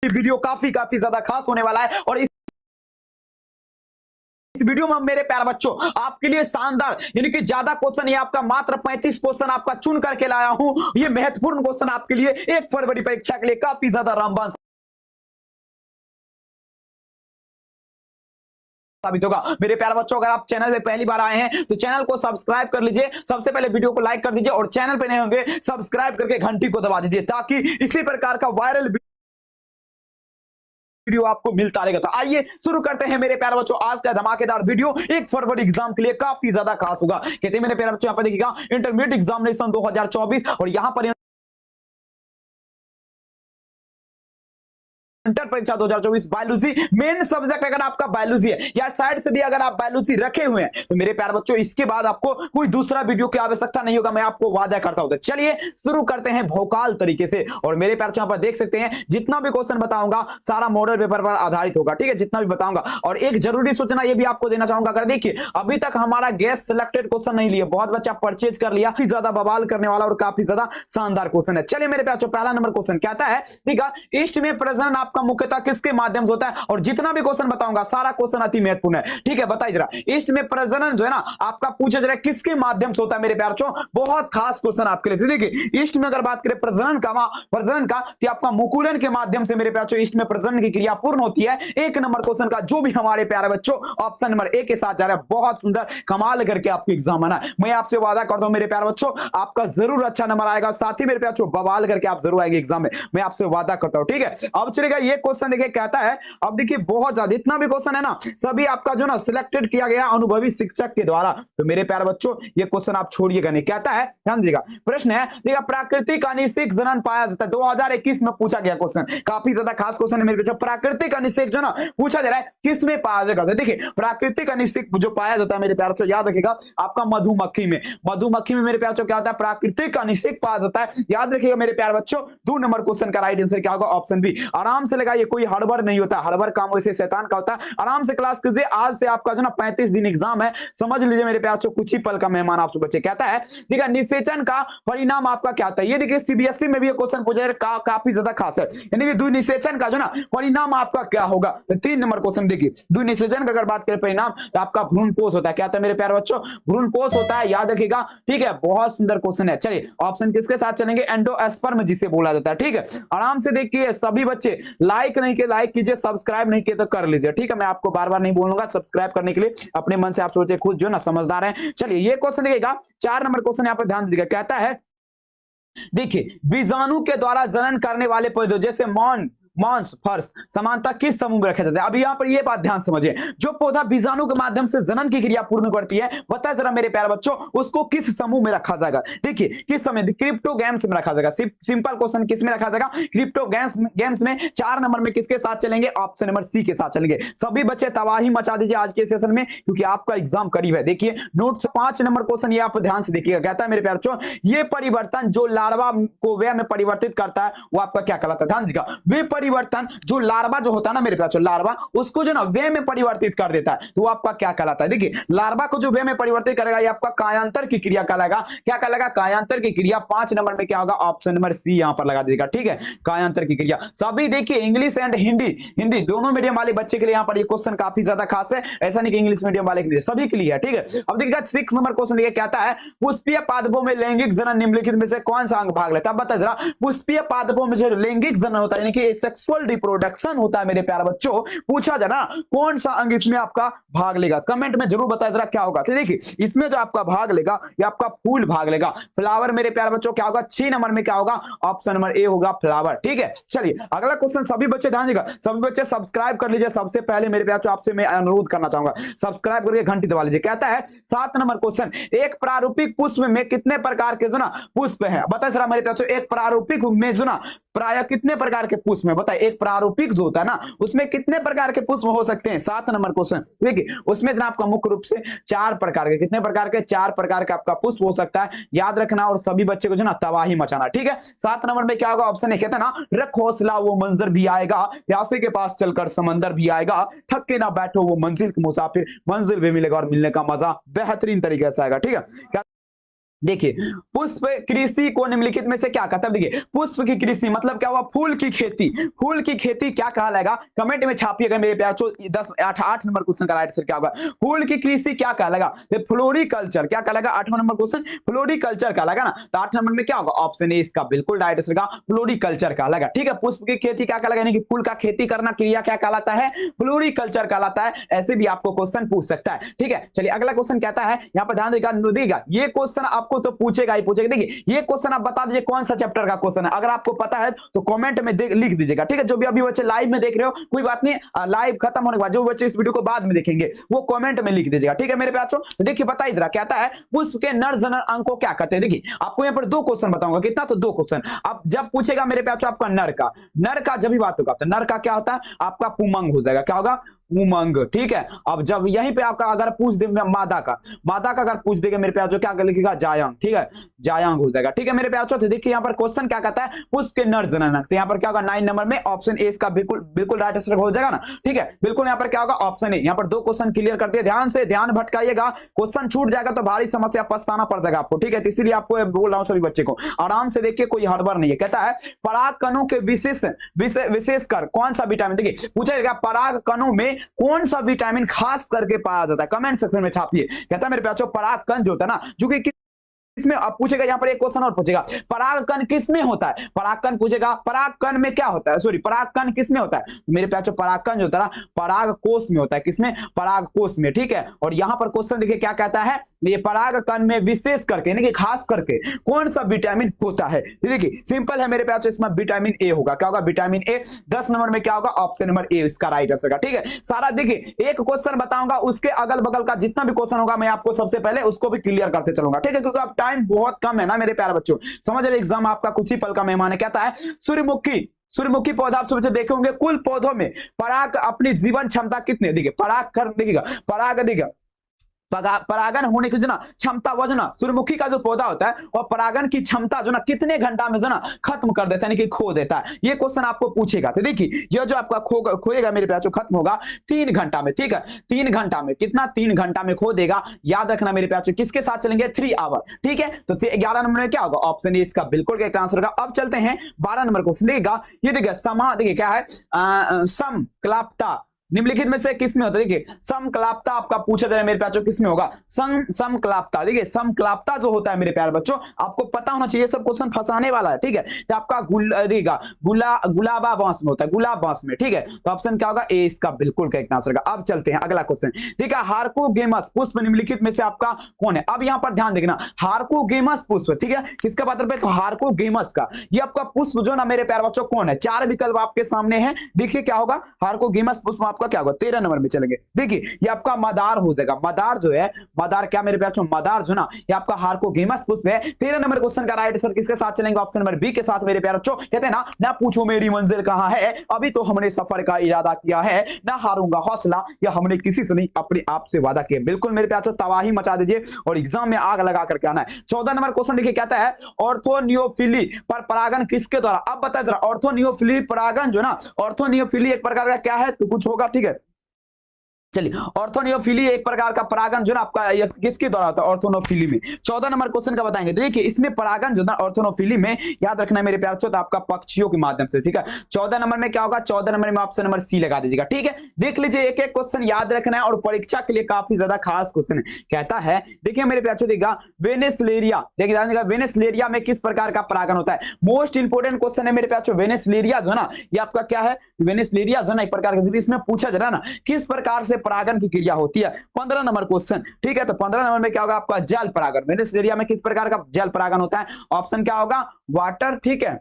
ये वीडियो काफी ज्यादा खास होने वाला है और इस वीडियो में मेरे प्यारे बच्चों आपके लिए शानदार यानी कि ज्यादा क्वेश्चन, ये आपका मात्र 35 क्वेश्चन आपका चुन करके लाया हूं। ये महत्वपूर्ण क्वेश्चन आपके लिए 1 फरवरी परीक्षा के लिए काफी ज्यादा रामबाण साबित होगा। मेरे प्यारे बच्चों, अगर आप चैनल पे पहली बार आए हैं तो चैनल को सब्सक्राइब कर लीजिए। सबसे पहले वीडियो को लाइक कर दीजिए और चैनल पे नए होंगे सब्सक्राइब करके घंटी को दबा दीजिए ताकि इसी प्रकार का वायरल वीडियो आपको मिलता रहेगा। तो आइए शुरू करते हैं मेरे प्यारे बच्चों आज का धमाकेदार वीडियो। 1 फरवरी एग्जाम के लिए काफी ज्यादा खास होगा। कहते हैं मेरे प्यारे बच्चों, यहां पर देखिएगा इंटरमीडिएट एग्जामिनेशन 2024 और यहां पर इंटर परीक्षा 2024 बायोलॉजी मेन सब्जेक्ट अगर आपका बायोलॉजी है या साइड से भी अगर आप बायोलॉजी रखे हुए हैं तो मेरे प्यारे बच्चों इसके बाद आपको कोई दूसरा वीडियो की आवश्यकता नहीं होगा, मैं आपको वादा करता हूं। तो चलिए शुरू करते हैं भौकाल तरीके से। और मेरे प्यारे बच्चों पर देख सकते हैं जितना भी क्वेश्चन बताऊंगा सारा मॉडल पेपर पर आधारित होगा, ठीक है, जितना भी बताऊंगा। और एक जरूरी सूचना ये भी आपको देना चाहूंगा, अगर देखिए अभी तक हमारा गेस्ट सिलेक्टेड क्वेश्चन नहीं लिए, बहुत बच्चा परचेज कर लिया, काफी ज्यादा बवाल करने वाला और काफी ज्यादा शानदार क्वेश्चन है। चलिए मेरे प्यारे बच्चों, पहला नंबर क्वेश्चन कहता है, ठीक है, ईस्ट में प्रजनन आपका मुख्यतः किसके माध्यम से होता है? और जितना भी क्वेश्चन बताऊंगा सारा क्वेश्चन अति महत्वपूर्ण है, ठीक है। बताइए जरा, ईस्ट में प्रजनन जो है ना आपका पूछा जरा किसके माध्यम से होता है? मेरे प्यारे बच्चों बहुत खास क्वेश्चन आपके लिए। देखिए ईस्ट में अगर बात करें प्रजनन का तो आपका मुकुलन के माध्यम से मेरे प्यारे बच्चों ईस्ट में प्रजनन की क्रिया पूर्ण होती है। 1 नंबर क्वेश्चन का जो भी हमारे प्यारे बच्चों ऑप्शन नंबर ए के साथ जा रहा है, बहुत सुंदर कमाल करके आपको एग्जाम आना है। मैं आपसे वादा करता हूं मेरे प्यारे बच्चों आपका जरूर अच्छा नंबर आएगा, साथ ही मेरे प्यारे बच्चों बवाल करके आप जरूर आएंगे एग्जाम में, मैं आपसे वादा करता हूं, ठीक है। अब चलेगा ये क्वेश्चन देखिए कहता है, अब देखिए बहुत ज्यादा जितना भी क्वेश्चन है ना सभी आपका जो ना सिलेक्टेड किया गया अनुभवी शिक्षक के द्वारा। तो मेरे प्यारे बच्चों ये क्वेश्चन आप छोड़िएगा नहीं। कहता है, ध्यान दीजिएगा, प्रश्न है देखिए प्राकृतिक अनिषेक जनन पाया जाता है। 2021 में पूछा गया क्वेश्चन, काफी ज्यादा खास क्वेश्चन है मेरे बच्चों। प्राकृतिक अनिषेक जो ना पूछा जा रहा है किस में पाया जाएगा? देखिए प्राकृतिक अनिषेक जो पाया जाता है मेरे प्यारे बच्चों याद रखिएगा आपका मधुमक्खी में। मधुमक्खी में मेरे प्यारे बच्चों क्या होता है? प्राकृतिक अनिषेक पाया जाता है, याद रखिएगा मेरे प्यारे बच्चों। 2 नंबर क्वेश्चन का राइट आंसर क्या होगा? Option B. आराम से लगाइए, कोई हड़बड़ नहीं होता, हड़बड़ काम वैसे शैतान का होता है। आराम से क्लास कीजिए, आज से आपका जो ना 35 दिन एग्जाम है, समझ लीजिए मेरे प्यारे बच्चों कुछ ही पल का मेहमान आपसे बच्चे। कहता है देखिए निषेचन का परिणाम आपका क्या होता है? ये देखिए सीबीएसई में भी ये क्वेश्चन पूछा है, काफी ज्यादा खास है, यानी कि द्विनिषेचन का जो ना परिणाम आपका क्या होगा? तो 3 नंबर क्वेश्चन देखिए द्विनिषेचन का अगर बात करें परिणाम तो आपका भ्रूणपोष होता है। क्या होता है मेरे प्यारे बच्चों? भ्रूणपोष होता है, याद रखिएगा, ठीक है। बहुत सुंदर क्वेश्चन है। चलिए ऑप्शन किसके साथ चलेंगे? एंडोस्पर्म जिसे बोला जाता है, ठीक है। आराम से देखिए सभी बच्चे लाइक नहीं किए लाइक कीजिए, सब्सक्राइब नहीं किए तो कर लीजिए, ठीक है। मैं आपको बार बार नहीं बोलूंगा सब्सक्राइब करने के लिए, अपने मन से आप सोचे खुद जो ना समझदार हैं। चलिए ये क्वेश्चन देखिएगा 4 नंबर क्वेश्चन यहाँ पर ध्यान दीजिएगा। कहता है देखिए बीजाणु के द्वारा जनन करने वाले पौधे जैसे मांस फर्श समानता किस समूह में रखे जाते हैं? अभी यहां पर ये बात ध्यान समझिए, जो पौधा बीजाणु के माध्यम से जनन की क्रिया पूर्ण करती है, बताए जरा मेरे प्यारे बच्चों उसको किस समूह में रखा जाएगा? देखिए किस समय? क्रिप्टोगैम्स में रखा जाएगा। सिंपल क्वेश्चन, किस में रखा जाएगा? क्रिप्टोगैम्स में। 4 नंबर में किसके साथ चलेंगे? ऑप्शन नंबर सी के साथ चलेंगे। सभी बच्चे तबाही मचा दीजिए आज के सेशन में क्योंकि आपका एग्जाम करीब है। देखिए नोट 5 नंबर क्वेश्चन ये आप ध्यान से देखिएगा। कहता है मेरे प्यारे बच्चों ये परिवर्तन जो लार्वा को वे में परिवर्तित करता है वो आपका क्या कहलाता है? ध्यान दीजिएगा, वे परिवर्तन जो लार्वा जो होता है ना मेरे प्यारे, लार्वा उसको जो ना वे में परिवर्तित कर देता है तो वो आपका क्या कहलाता है? देखिए लार्वा को जो वे में परिवर्तित करेगा ये आपका कायांतर की क्रिया कहलाएगा। क्या कहलाएगा? कायांतर की क्रिया। 5 नंबर में क्या होगा? ऑप्शन नंबर सी यहां पर लगा दीजिएगा, ठीक है, कायांतर की क्रिया। सभी देखिए इंग्लिश एंड हिंदी दोनों मीडियम वाले बच्चे के लिए यहां पर ये क्वेश्चन काफी ज्यादा खास है, ऐसा नहीं कि इंग्लिश मीडियम वाले के लिए, सभी के लिए है, ठीक है। अब देखिएगा 6 नंबर क्वेश्चन ये कहता है पुष्पीय पादपों में लैंगिक जनन निम्नलिखित में से कौन सा अंग भाग लेता है? बताइए जरा, पुष्पीय पादपों में जो लैंगिक जनन होता है यानी कि सेक्सुअल रिप्रोडक्शन होता है मेरे प्यारे बच्चों, पूछा जाए ना कौन सा अंग इसमें आपका भाग लेगा? कमेंट में जरूर बताएं जरा क्या होगा। तो देखिए इसमें जो आपका भाग लेगा ये आपका फूल भाग लेगा, फ्लावर मेरे प्यारे बच्चों क्या होगा? 6 नंबर में क्या होगा? ऑप्शन नंबर ए होगा फ्लावर, ठीक है। चलिए अगला क्वेश्चन, सभी बच्चे ध्यान दीजिएगा, सभी बच्चे सब्सक्राइब कर लीजिए। सबसे पहले मेरे प्यारे आपसे मैं अनुरोध करना चाहूंगा सब्सक्राइब करके घंटी दबा लीजिए। कहता है 7 नंबर क्वेश्चन, एक प्रारूपिक पुष्प में कितने प्रकार के जो ना पुष्प है? बताइए जरा मेरे प्यारे, एक प्रारूपिक में जो ना प्राय कितने प्रकार के पुष्प में? बताइए एक प्रारूपिक जो होता है ना उसमें कितने प्रकार के पुष्प हो सकते हैं? 7 नंबर क्वेश्चन। देखिए उसमें जो आपका मुख्य रूप से 4 प्रकार के, कितने प्रकार के? 4 प्रकार का आपका पुष्प हो सकता है, याद रखना, और सभी बच्चे को जो ना तबाही मचाना, ठीक है। 7 नंबर में क्या होगा? ऑप्शन ए कहता है ना रख हौसला वो मंजर भी आएगा, प्यासे के पास चलकर समंदर भी आएगा, थक के ना बैठो वो मंजिल के मुसाफिर, मंजिल भी मिलेगा और मिलने का मजा बेहतरीन तरीके से आएगा, ठीक है। देखिए, पुष्प कृषि को निम्नलिखित में से क्या कहता है? देखिए, पुष्प की कृषि मतलब क्या हुआ? फूल की खेती। फूल की खेती क्या कहा जाएगा? कमेंट में छापिएगा मेरे प्यार। 10 8 नंबर क्वेश्चन का राइट आंसर क्या होगा? फूल की कृषि क्या कहलाएगा? फ्लोरिकल्चर। क्या कहलाएगा? 8वां नंबर क्वेश्चन फ्लोरिकल्चर कहलाएगा ना। तो 8 नंबर में क्या होगा? ऑप्शन ए इसका बिल्कुल राइट आंसर का फ्लोरिकल्चर कहलाएगा। ठीक है, पुष्प की खेती क्या कहलाएगा? यानी कि फूल का खेती करना क्रिया क्या कहलाता है? फ्लोरिकल्चर कहलाता है। ऐसे भी आपको क्वेश्चन पूछ सकता है। ठीक है, चलिए अगला क्वेश्चन कहता है, यहाँ पर ध्यान देगा, ये क्वेश्चन आपको तो पूछेगा ही पूछेगा। देखिए, ये क्वेश्चन आप बता दीजिए कौन सा चैप्टर का क्वेश्चन है। अगर आपको पता है तो कमेंट में लिख दीजिएगा। ठीक है, जो भी अभी बच्चे लाइव में देख रहे हो कोई बात नहीं, लाइव खत्म होने के बाद जो बच्चे इस वीडियो को बाद में देखेंगे वो कमेंट में लिख दीजिएगा। ठीक है मेरे प्यारों, तो देखिए बता इधर कहता है पुष्प के नर जनन अंग को क्या कहते हैं? देखिए, आपको यहाँ पर 2 क्वेश्चन बताऊंगा। कितना? तो 2 क्वेश्चन। अब जब पूछेगा मेरे प्यारों आपका नर का जब भी बात होगा तो नर का क्या होता है? आपका पुमंग हो जाएगा। क्या होगा? उमंग। ठीक है, अब जब यहीं पे आपका अगर पूछ दे मादा का अगर पूछ देगा मेरे प्यार, जो क्या लिखेगा? जायांग। ठीक है, जायांग हो जाएगा। ठीक है मेरे प्यार, तो देखिए यहाँ पर क्वेश्चन क्या कहता है? पुष्प के नर जनन। तो यहाँ पर क्या होगा? 9 नंबर में ऑप्शन ए इसका बिल्कुल राइट आंसर हो जाएगा ना। ठीक है, बिल्कुल यहाँ पर क्या होगा? Option A. यहाँ पर 2 क्वेश्चन क्लियर कर दिए। ध्यान से, ध्यान भटकाइएगा, क्वेश्चन छूट जाएगा तो भारी समस्या पछताना पड़ जाएगा आपको। ठीक है, तो इसीलिए आपको बोल रहा हूँ सभी बच्चे को आराम से देखिए, कोई हड़बड़ नहीं है। कहता है पराग कणों के विशेषकर कौन सा विटामिन? देखिए पूछा जाएगा पराग कणों में कौन सा विटामिन खास करके पाया जाता है? कमेंट सेक्शन में छापिए। कहता है मेरे प्यारों परागकण जो होता है ना, जो कि इसमें अब पूछेगा, यहाँ पर एक क्वेश्चन और पूछेगा, परागकण किसमें होता है? परागकण पूछेगा, परागकण में क्या होता है? सॉरी, परागकण किसमें होता है? मेरे प्यारों परागकण जो होता है पराग कोष में होता है। किसमें? पराग कोष में। ठीक है, और यहाँ पर क्वेश्चन देखिए क्या कहता है? ये परागकण में विशेष करके यानी कि खास करके कौन सा विटामिन होता है? देखिए सिंपल है मेरे प्यारों, इसमें विटामिन ए होगा। क्या होगा? Vitamin A. 10 नंबर में क्या होगा? ऑप्शन नंबर ए इसका राइट आंसर का। ठीक है, सारा देखिए एक क्वेश्चन बताऊंगा, उसके अगल बगल का जितना भी क्वेश्चन होगा मैं आपको सबसे पहले उसको भी क्लियर करते चलूंगा। ठीक है, क्योंकि अब टाइम बहुत कम है ना मेरे प्यारे बच्चों, समझ रहे, एग्जाम आपका कुछ ही पल का मेहमान है। कहता है सूर्यमुखी पौधा आप सबसे देखे होंगे, कुल पौधों में पराग अपनी जीवन क्षमता कितने? देखिए पराग कर देखिएगा, पराग देखिएगा परागन होने की जो ना क्षमता वो जो ना सूर्यमुखी का जो पौधा होता है और परागन की क्षमता जो ना कितने घंटा में जो ना खत्म कर देता है, यानी कि खो देता है। ये क्वेश्चन आपको पूछेगा। तो देखिए ये जो आपका खोएगा मेरे प्यार, जो खत्म होगा 3 घंटा में। ठीक है, 3 घंटा में कितना? 3 घंटा में खो देगा। याद रखना मेरे प्यार, किसके साथ चलेंगे? 3 आवर। ठीक है, तो 11 नंबर में क्या होगा? ऑप्शन ए इसका बिल्कुल का आंसर होगा। अब चलते हैं 12 नंबर क्वेश्चन। देखिएगा, ये देखिए समा, देखिए क्या है? समक्लाप्ता निम्नलिखित में से किसमें होता है? देखिए समक्लाप्ता आपका पूछा जा रहा है मेरे प्यार, किसमें होगा? समक्लाप्ता। देखिए समक्लाप्ता जो होता है मेरे प्यार बच्चों, आपको पता होना चाहिए, सब क्वेश्चन फंसाने वाला है। ठीक है, तो आपका गुलाबा बांस में होता है, गुलाब बांस में। ठीक है, तो ऑप्शन क्या होगा? ए इसका बिल्कुल का आंसर होगा। अब चलते हैं अगला क्वेश्चन। देखिए हार्कोगेमस पुष्प निम्नलिखित में से आपका कौन है? अब यहाँ पर ध्यान देखना, हार्कोगेमस पुष्प। ठीक है, किसका बात कर? तो हार्कोगेमस का। ये आपका पुष्प जो ना मेरे प्यार बच्चों कौन है? 4 विकल्प आपके सामने है। देखिए क्या होगा? हार्कोगेमस पुष्प आपका क्या होगा? 13 नंबर में चलेंगे। देखिए ये आपका मदार हो जाएगा। मदार जो है, मदार क्या मेरे प्यार, मदार जो ना ये आपका हार्कोगेमस पुष्प है। 13 नंबर क्वेश्चन का राइट आंसर किसके साथ चलेंगे? ऑप्शन नंबर बी के साथ मेरे प्यार बच्चों। कहते हैं ना पूछो मेरी मंजिल कहां है, अभी तो हमने सफर का इरादा किया है, ना हारूंगा हौसला, या हमने किसी से नहीं अपने आप से वादा किया। बिल्कुल मेरे प्यार तबाही मचा दीजिए और एग्जाम में आग लगा करके आना है। 14 नंबर क्वेश्चन देखिए कहता है ऑर्थोनियोफिली पर परागन किसके द्वारा? अब बता जरा, ऑर्थोनियोफिली परागन जो ना, ऑर्थोनियोफिली एक प्रकार का क्या है? तो कुछ होगा। ठीक है, चलिए ऑर्थोनियोफिली एक प्रकार का परागन जो ना आपका किसके द्वारा होता है? ऑर्थोनोफिली में। 14 नंबर क्वेश्चन का बताएंगे। देखिए इसमें परागन जो ना ऑर्थोनोफिली में, याद रखना है मेरे प्यार तो आपका पक्षियों के माध्यम से। ठीक है, 14 नंबर में क्या होगा? 14 नंबर में ऑप्शन नंबर सी लगा दीजिएगा। ठीक है, देख लीजिए एक एक क्वेश्चन याद रखना है और परीक्षा के लिए काफी ज्यादा खास क्वेश्चन है। कहता है देखिए मेरे प्यार देखिएगा वेनेस्लेरिया, देखिए वेनेस्लेरिया में किस प्रकार का परागन होता है? मोस्ट इंपोर्टेंट क्वेश्चन है मेरे प्यार। वेनेस्लेरिया जो ना ये आपका क्या है? वेनेस्लेरिया जो ना एक प्रकार का, इसमें पूछा जा रहा ना किस प्रकार से परागन की क्रिया होती है। 15 नंबर क्वेश्चन। ठीक है, तो 15 नंबर में क्या होगा? आपका जल परागन। वेनेस्लेरिया में किस प्रकार का जल परागन होता है? ऑप्शन क्या होगा? वाटर। ठीक है,